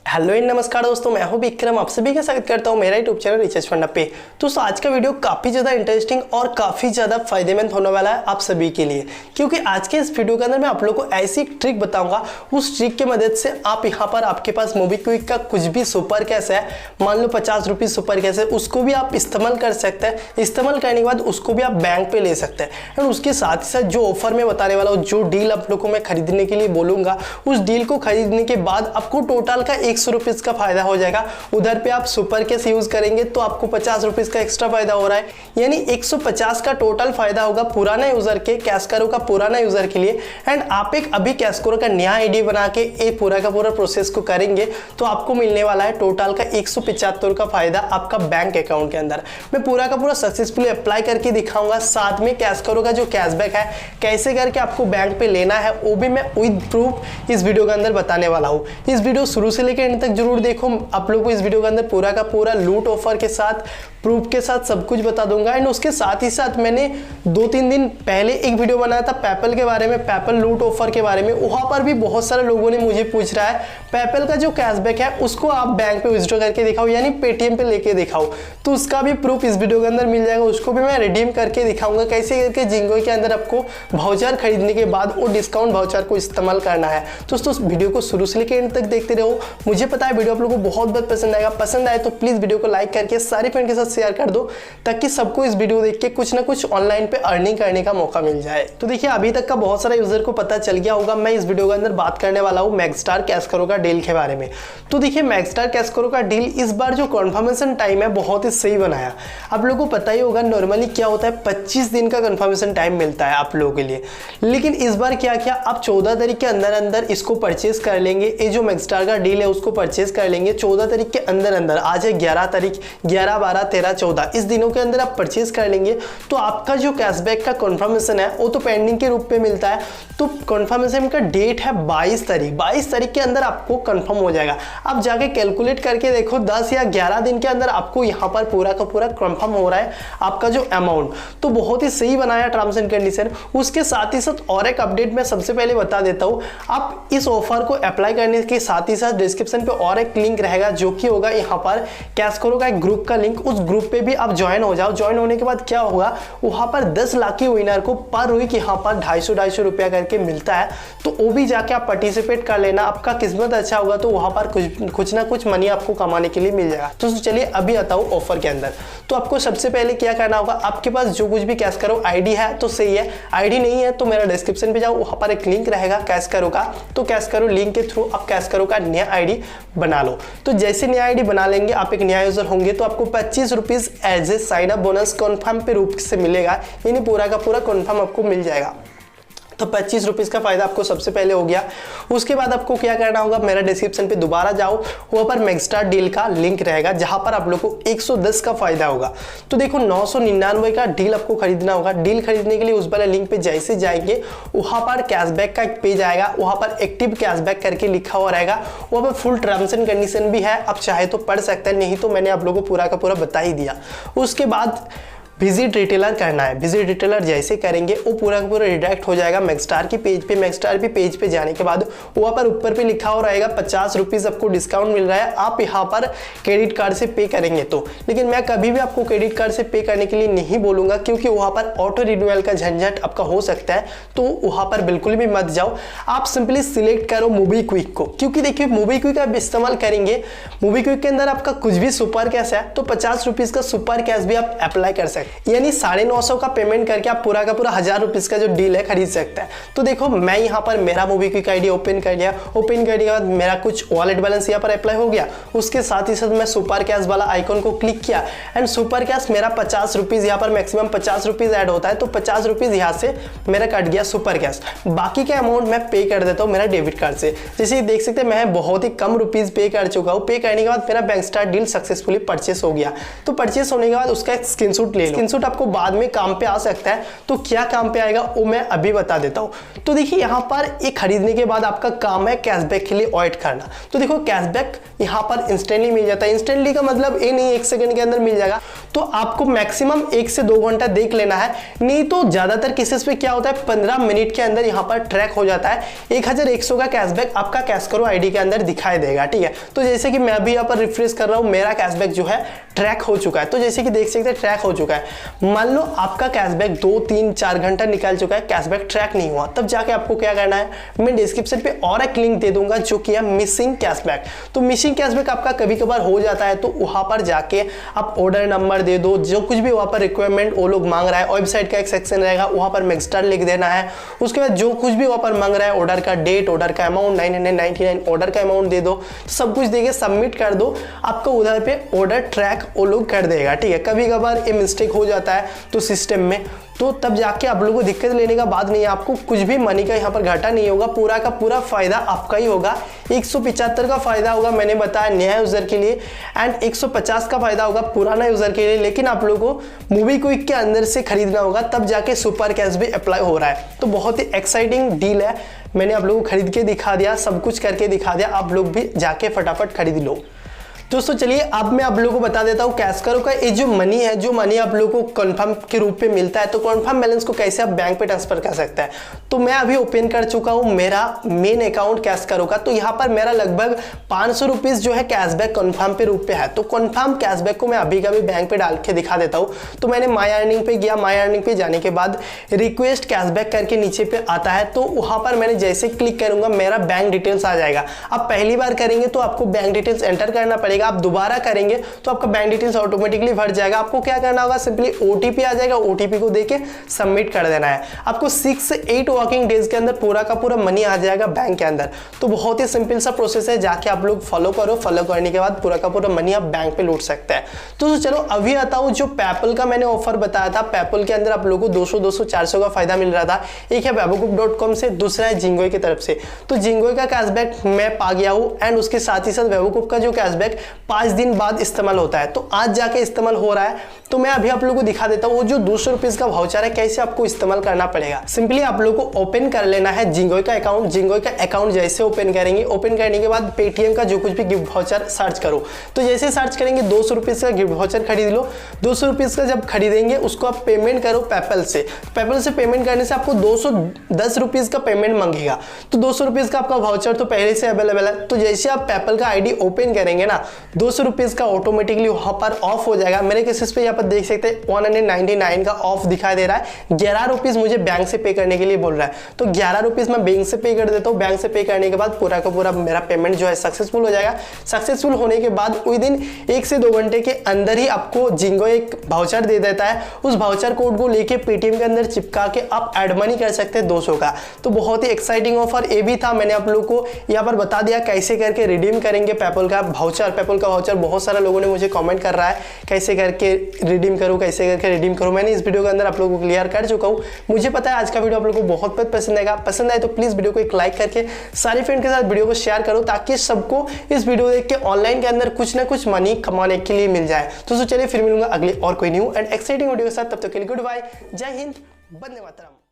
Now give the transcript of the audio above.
Hello नमस्कार दोस्तों, मैं हूं विक्रम। आप सभी का स्वागत करता हूं मेरा यूट्यूब चैनल रिचार्ज फंडा पे। दोस्तों आज का वीडियो काफ़ी ज़्यादा इंटरेस्टिंग और काफ़ी ज़्यादा फायदेमंद होने वाला है आप सभी के लिए, क्योंकि आज के इस वीडियो के अंदर मैं आप लोगों को ऐसी एक ट्रिक बताऊंगा। उस ट्रिक की मदद से आप यहाँ पर आपके पास मोबिक्विक का कुछ भी सुपर कैश है, मान लो 50 रुपये सुपर कैश है, उसको भी आप इस्तेमाल कर सकते हैं। इस्तेमाल करने के बाद उसको भी आप बैंक पे ले सकते हैं। एंड उसके साथ ही साथ जो ऑफर में बताने वाला हूँ, जो डील आप लोगों को मैं खरीदने के लिए बोलूँगा, उस डील को खरीदने के बाद आपको टोटल का 100 रुपीज़ का फायदा हो जाएगा। उधर पे आप सुपर कैश यूज करेंगे तो आपको 50 रुपीज़ का एक्स्ट्रा फायदा हो रहा है, यानी 150 का टोटल फायदा होगा पुराना यूजर के, कैश करो का पुराना यूजर के लिए। एंड आप एक अभी कैश करो का नया आईडी बना के ये पूरा का पूरा प्रोसेस को करेंगे तो आपको मिलने वाला है टोटल का 175 का फायदा आपका बैंक अकाउंट के अंदर। मैं पूरा का पूरा सक्सेसफुली अप्लाई करके दिखाऊंगा, साथ में कैश करो का जो कैशबैक है कैसे करके आपको बैंक पे लेना है वो भी मैं विद प्रूफ इस वीडियो के अंदर बताने वाला हूँ। इस वीडियो शुरू से लेकर एंड तक जरूर देखो। आप लोगों को इस वीडियो के अंदर पूरा का पूरा लूट ऑफर के साथ, प्रूफ के साथ सब कुछ बता दूंगा। एंड उसके साथ ही साथ मैंने 2-3 दिन पहले एक वीडियो बनाया था पेपल के बारे में, पेपल लूट ऑफर के बारे में। वहां पर भी बहुत सारे लोगों ने मुझे पूछ रहा है पेपल का जो कैशबैक है उसको आप बैंक पे विड्रॉ करके दिखाओ, यानी पेटीएम पे लेके दिखाओ। तो उसका भी प्रूफ इस वीडियो के अंदर मिल जाएगा, उसको भी मैं रिडीम करके दिखाऊंगा कैसे करके जिंगो के अंदर आपको वाउचर खरीदने के बाद वो डिस्काउंट वाउचर को इस्तेमाल करना है। दोस्तों वीडियो को शुरू से लेकर एंड तक देखते रहो। मुझे पता है वीडियो आप लोगों को बहुत पसंद आएगा। पसंद आए तो प्लीज वीडियो को लाइक करके सारे फ्रेंड के साथ शेयर कर दो, ताकि सबको इस वीडियो देख के कुछ ना कुछ ऑनलाइन पे अर्निंग करने का मौका मिल जाए। तो देखिए अभी तक का बहुत सारा यूजर को पता चल गया होगा, मैं इस वीडियो के अंदर बात करने वाला हूँ मैक्सस्टार कैश करो का डील के बारे में। तो देखिए मैक्सस्टार कैश करो का डील इस बार जो कन्फर्मेशन टाइम है बहुत ही सही बनाया। आप लोगों को पता ही होगा नॉर्मली क्या होता है, 25 दिन का कन्फर्मेशन टाइम मिलता है आप लोगों के लिए, लेकिन इस बार क्या किया, आप 14 तारीख के अंदर अंदर इसको परचेज कर लेंगे। ये जो मैक्सस्टार का डील है उसको परचेज कर लेंगे 14 तारीख के अंदर अंदर। आज है 11 तारीख, 11, 12, 13, 14 इस दिनों के अंदर आप परचेज कर लेंगे तो आपका जो कैशबैक का कंफर्मेशन है वो तो पेंडिंग के रूप में मिलता है। तो कंफर्मेशन का डेट है 22 तारीख, 22 तारीख के अंदर आपको कंफर्म हो जाएगा। आप जाके कैलकुलेट करके देखो 10 या 11 दिन के अंदर आपको यहाँ पर पूरा का पूरा कंफर्म हो रहा है आपका जो अमाउंट। तो बहुत ही सही बनाया टर्म्स एंड कंडीशन। उसके साथ ही साथ और एक अपडेट मैं सबसे पहले बता देता हूँ, आप इस ऑफर को अप्लाई करने के साथ ही साथ डिस्क्रिप्शन पे और एक लिंक रहेगा जो कि होगा यहाँ पर कैश करो का एक ग्रुप का लिंक। उस ग्रुप पे भी आप ज्वाइन हो जाओ। ज्वाइन होने के बाद क्या होगा, वहां पर 10 लाख की विनर को पर वीक यहाँ पर 250 रुपया करके मिलता है। तो वो भी जाके आप पार्टिसिपेट कर लेना। आपका किस्मत अच्छा होगा तो वहां पर कुछ ना कुछ मनी आपको कमाने के लिए मिल जाएगा। तो चलिए अभी आता हूँ ऑफर के अंदर। तो आपको सबसे पहले क्या करना होगा, आपके पास जो कुछ भी कैश करो आईडी है तो सही है, आईडी नहीं है तो मेरा डिस्क्रिप्शन पे जाओ, वहां पर एक लिंक रहेगा कैश करो का। तो कैश करो लिंक के थ्रू आप कैश करो का नया आईडी बना लो। तो जैसे नया आईडी बना लेंगे, आप एक नया यूजर होंगे तो आपको 25 rupees as a sign up bonus confirm पे रूप से मिलेगा, यानी पूरा का पूरा कन्फर्म आपको मिल जाएगा। तो 25 रुपीज़ का फायदा आपको सबसे पहले हो गया। उसके बाद आपको क्या करना होगा, मेरा डिस्क्रिप्शन पे दोबारा जाओ, वहाँ पर मैक्सस्टार डील का लिंक रहेगा जहां पर आप लोग को 110 का फायदा होगा। तो देखो 999 का डील आपको खरीदना होगा। डील खरीदने के लिए उस वाले लिंक पे जैसे जाएंगे वहां पर कैशबैक का एक पेज आएगा, वहां पर एक्टिव कैशबैक करके लिखा हुआ रहेगा। वहां पर फुल टर्म्स एंड कंडीशन भी है, आप चाहे तो पढ़ सकते हैं, नहीं तो मैंने आप लोगों को पूरा का पूरा बता ही दिया। उसके बाद विजिट रिटेलर करना है। विजिट रिटेलर जैसे करेंगे वो पूरा का पूरा रिडायरेक्ट हो जाएगा मैक्सस्टार की पेज पे। मैक्सस्टार की पेज पे जाने के बाद वहाँ पर ऊपर पे लिखा हो रहेगा 50 रुपीज़ आपको डिस्काउंट मिल रहा है, आप यहाँ पर क्रेडिट कार्ड से पे करेंगे तो। लेकिन मैं कभी भी आपको क्रेडिट कार्ड से पे करने के लिए नहीं बोलूँगा, क्योंकि वहाँ पर ऑटो रिन्यूअल का झंझट आपका हो सकता है, तो वहाँ पर बिल्कुल भी मत जाओ। आप सिंपली सिलेक्ट करो मोबिक्विक को, क्योंकि देखिए मोबिक्विक आप इस्तेमाल करेंगे, मोबिक्विक के अंदर आपका कुछ भी सुपर कैश है तो 50 रुपीज़ का सुपर कैश भी आप अप्लाई कर सकते हैं, यानी 950 का पेमेंट करके आप पूरा का पूरा 1000 रुपीज़ का जो डील है खरीद सकते हैं। तो देखो मैं यहाँ पर मेरा मोबिक्विक आईडी ओपन कर लिया। ओपन करने के बाद मेरा कुछ वॉलेट बैलेंस यहाँ पर अप्लाई हो गया। उसके साथ ही साथ मैं सुपर कैश वाला आइकॉन को क्लिक किया एंड सुपर कैश मेरा 50 रुपीज़, यहाँ पर मैक्सिमम 50 रुपीज़ ऐड होता है, तो 50 रुपीज़ यहाँ से मेरा कट गया सुपर कैश। बाकी का अमाउंट मैं पे कर देता हूँ मेरा डेबिट कार्ड से। जैसे देख सकते हैं मैं बहुत ही कम रुपीज़ पे कर चुका हूँ। पे करने के बाद मेरा मैक्सस्टार डील सक्सेसफुली परचेस हो गया। तो परचेस होने के बाद उसका एक स्क्रीनशॉट ले स्क्रीनशॉट आपको बाद में काम पे आ सकता है। तो क्या काम पे आएगा वो मैं अभी बता देता हूँ। तो देखिए यहाँ पर ये खरीदने के बाद आपका काम है कैशबैक के लिए वेट करना। तो देखो कैशबैक यहाँ पर इंस्टेंटली मिल जाता है। इंस्टेंटली का मतलब ये नहीं 1 सेकंड के अंदर मिल जाएगा, तो आपको मैक्सिमम 1 से 2 घंटा देख लेना है। नहीं तो ज्यादातर केसेस पे क्या होता है 15 मिनट के अंदर यहाँ पर ट्रैक हो जाता है। 1100 का कैशबैक आपका कैश करो आईडी के अंदर दिखाई देगा, ठीक है। तो जैसे कि मैं अभी यहाँ पर रिफ्रेश कर रहा हूँ, मेरा कैशबैक जो है ट्रैक हो चुका है। तो जैसे कि देख सकते हैं ट्रैक हो चुका है। मान लो आपका कैशबैक 2, 3, 4 घंटा निकल चुका है, कैशबैक ट्रैक नहीं हुआ, तब जाके आपको क्या करना है, मैं डिस्क्रिप्शन पे और एक लिंक दे दूंगा जो कि है मिसिंग कैशबैक। तो मिसिंग कैशबैक आपका कभी कभार हो जाता है, तो वहां पर जाके आप ऑर्डर नंबर दे दो, जो कुछ भी वहां पर रिक्वायरमेंट वो लोग मांग रहा है, वेबसाइट का एक सेक्शन रहेगा वहां पर मैक्सस्टार लिख देना है। उसके बाद जो कुछ भी वहां पर मांग रहा है, ऑर्डर का डेट, ऑर्डर का अमाउंट 999 ऑर्डर का अमाउंट दे दो, सब कुछ देके सबमिट कर दो, आपको उधर पे ऑर्डर ट्रैक वो लोग कर देगा, ठीक है। कभी कभार ये मिस्टेक हो जाता है तो सिस्टम में, तो तब जाके आप लोगों को दिक्कत लेने का बात नहीं है, आपको कुछ भी मनी का यहाँ पर घाटा नहीं होगा, पूरा का पूरा फायदा आपका ही होगा। 175 का फायदा होगा मैंने बताया नया यूजर के लिए, एंड 150 का फायदा होगा पुराना यूजर के लिए। लेकिन आप लोगों को मोबीक्विक के अंदर से खरीदना होगा, तब जाके सुपर कैश भी अप्लाई हो रहा है। तो बहुत ही एक्साइटिंग डील है, मैंने आप लोगों को खरीद के दिखा दिया, सब कुछ करके दिखा दिया, आप लोग भी जाके फटाफट खरीद लो। दोस्तों चलिए अब मैं आप लोगों को बता देता हूँ कैश करो का ये जो मनी है, जो मनी आप लोगों को कंफर्म के रूप में मिलता है, तो कंफर्म बैलेंस को कैसे आप बैंक पे ट्रांसफर कर सकते हैं। तो मैं अभी ओपन कर चुका हूँ मेरा मेन अकाउंट कैश करो का। तो यहाँ पर मेरा लगभग 500 रुपीज जो है कैशबैक कंफर्म पे रूप पे है। तो कंफर्म कैशबैक को मैं अभी का भी बैंक पे डाल के दिखा देता हूँ। तो मैंने माई अर्निंग पे गया, माई अर्निंग पे जाने के बाद रिक्वेस्ट कैशबैक करके नीचे पे आता है। तो वहां पर मैंने जैसे क्लिक करूंगा मेरा बैंक डिटेल्स आ जाएगा। आप पहली बार करेंगे तो आपको बैंक डिटेल्स एंटर करना पड़ेगा, आप दोबारा करेंगे तो आपका बैंक डिटेल्स ऑटोमेटिकली भर जाएगा। आपको क्या करना होगा, सिंपली ओटीपी आ जाएगा, ओटीपी को देके सबमिट कर देना है। आपको 6 से 8 वर्किंग डेज के अंदर पूरा का पूरा मनी आ जाएगा बैंक के अंदर। तो बहुत ही सिंपल सा प्रोसेस है, जाके आप लोग फॉलो करो, फॉलो करने के बाद पूरा का पूरा मनी आप बैंक पे लूट सकते हैं। तो चलो अभी आता हूँ जो पेपल का मैंने ऑफर बताया था। पेपल के अंदर आप लोगों को 200, 200, 400 का फायदा मिल रहा था। एक है वेबोकुप.com से, दूसरा है जिंगोई की तरफ से। तो जिंगोई का कैशबैक मैं पा गया हूँ, एंड उसके साथ ही साथ वेबोकुप का जो कैशबैक 5 दिन बाद इस्तेमाल होता है, तो आज जाके इस्तेमाल हो रहा है। तो मैं अभी आप लोगों को दिखा देता हूँ वो जो 200 रुपीज का वाउचर है कैसे आपको इस्तेमाल करना पड़ेगा। सिंपली आप लोगों को ओपन कर लेना है जिंगोई का अकाउंट। जिंगोई का अकाउंट जैसे ओपन करेंगे, ओपन करने के बाद पेटीएम का जो कुछ भी गिफ्ट वाउचर सर्च करो। तो जैसे सर्च करेंगे 200 रुपीज का गिफ्ट वाउचर खरीद लो। 200 रुपीज का जब खरीदेंगे उसको आप पेमेंट करो पेपल से। पेपल से पेमेंट करने से आपको 210 रुपीज का पेमेंट मांगेगा। तो 200 रुपीज का आपका वाउचर तो पहले से अवेलेबल है। तो जैसे आप पेपल का आईडी ओपन करेंगे ना, 200 रुपीज का ऑटोमेटिकली वहां पर ऑफ हो जाएगा। मेरे केसेस पे यहाँ पर देख सकते हैं 199 का ऑफ दिखाई दे रहा है। 11 रुपीज मुझे बैंक से पे करने के लिए बोल रहा है, तो 11 रुपीज मैं बैंक से पे कर देता हूँ। बैंक से पे करने के बाद पूरा का पूरा मेरा पेमेंट जो है सक्सेसफुल हो जाएगा। सक्सेसफुल होने के बाद विद इन 1 से 2 घंटे के अंदर ही आपको जिंगो एक वाउचर दे देता है। उस वाउचर कोड को लेके पेटीएम के अंदर चिपका के आप एड मनी कर सकते हैं 200 का। तो बहुत ही एक्साइटिंग ऑफर ये भी था। मैंने आप लोग को यहाँ पर बता दिया कैसे करके रिडीम करेंगे पेपल का वाउचर। पेपल का वाउचर बहुत सारे लोगों ने मुझे कमेंट कर रहा है कैसे करके रिडीम करूँ, कैसे करके रिडीम करूँ। मैंने इस वीडियो के अंदर आप लोगों को क्लियर कर चुका हूँ। मुझे पता है आज का वीडियो आप लोगों को बहुत पसंद आएगा। पसंद आए तो प्लीज वीडियो को एक लाइक करके सारे फ्रेंड के साथ वीडियो को शेयर करो, ताकि सबको इस वीडियो देख के ऑनलाइन के अंदर कुछ ना कुछ मनी कमाने के लिए मिल जाए। तो चलिए फिर मिलूंगा अगले और कोई न्यू एंड एक्साइटिंग वीडियो के साथ। तब तक के लिए गुड बाय, जय हिंद, वंदे मातरम।